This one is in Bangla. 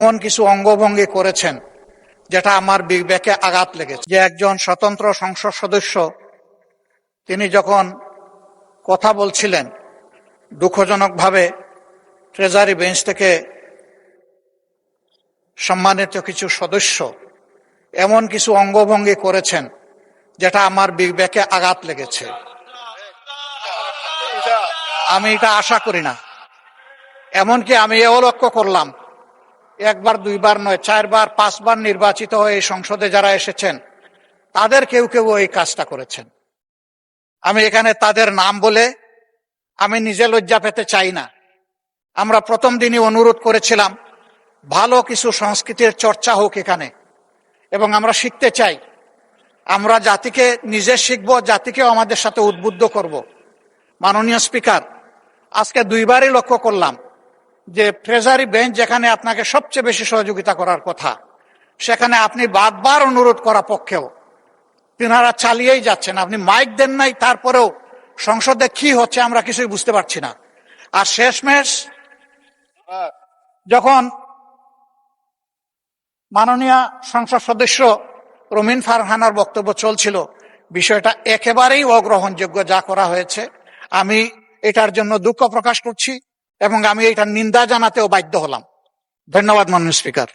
এমন কিছু অঙ্গভঙ্গি করেছেন যেটা আমার বিবেকে আঘাত লেগেছে। যে একজন স্বতন্ত্র সংসদ সদস্য তিনি যখন কথা বলছিলেন, দুঃখজনকভাবে ট্রেজারি বেঞ্চ থেকে সম্মানিত কিছু সদস্য এমন কিছু অঙ্গভঙ্গি করেছেন যেটা আমার বিবেকে আঘাত লেগেছে। আমি এটা আশা করি না। এমনকি আমি এও লক্ষ্য করলাম, একবার দুইবার নয়, 4 বার 5 বার নির্বাচিত হয়ে এই সংসদে যারা এসেছেন তাদের কেউ কেউ এই কাজটা করেছেন। আমি এখানে তাদের নাম বলে আমি নিজে লজ্জা পেতে চাই না। আমরা প্রথম দিনই অনুরোধ করেছিলাম ভালো কিছু সংস্কৃতির চর্চা হোক এখানে, এবং আমরা শিখতে চাই। আমরা জাতিকে নিজে শিখব, জাতিকেও আমাদের সাথে উদ্বুদ্ধ করব। মাননীয় স্পিকার, আজকে দুইবারই লক্ষ্য করলাম যে ট্রেজারি বেঞ্চ যেখানে আপনাকে সবচেয়ে বেশি সহযোগিতা করার কথা, সেখানে আপনি বারবার অনুরোধ করা পক্ষেও তিনারা চালিয়েই যাচ্ছেন। আপনি মাইক দেন নাই, তারপরেও সংসদে কি হচ্ছে আমরা কিছুই বুঝতে পারছি না। আর শেষমেশ যখন মাননীয় সংসদ সদস্য রুমিন ফারহানার বক্তব্য চলছিল, বিষয়টা একেবারেই অগ্রহণযোগ্য যা করা হয়েছে। আমি এটার জন্য দুঃখ প্রকাশ করছি এবং আমি এটার নিন্দা জানাতেও বাধ্য হলাম। ধন্যবাদ মাননীয় স্পিকার।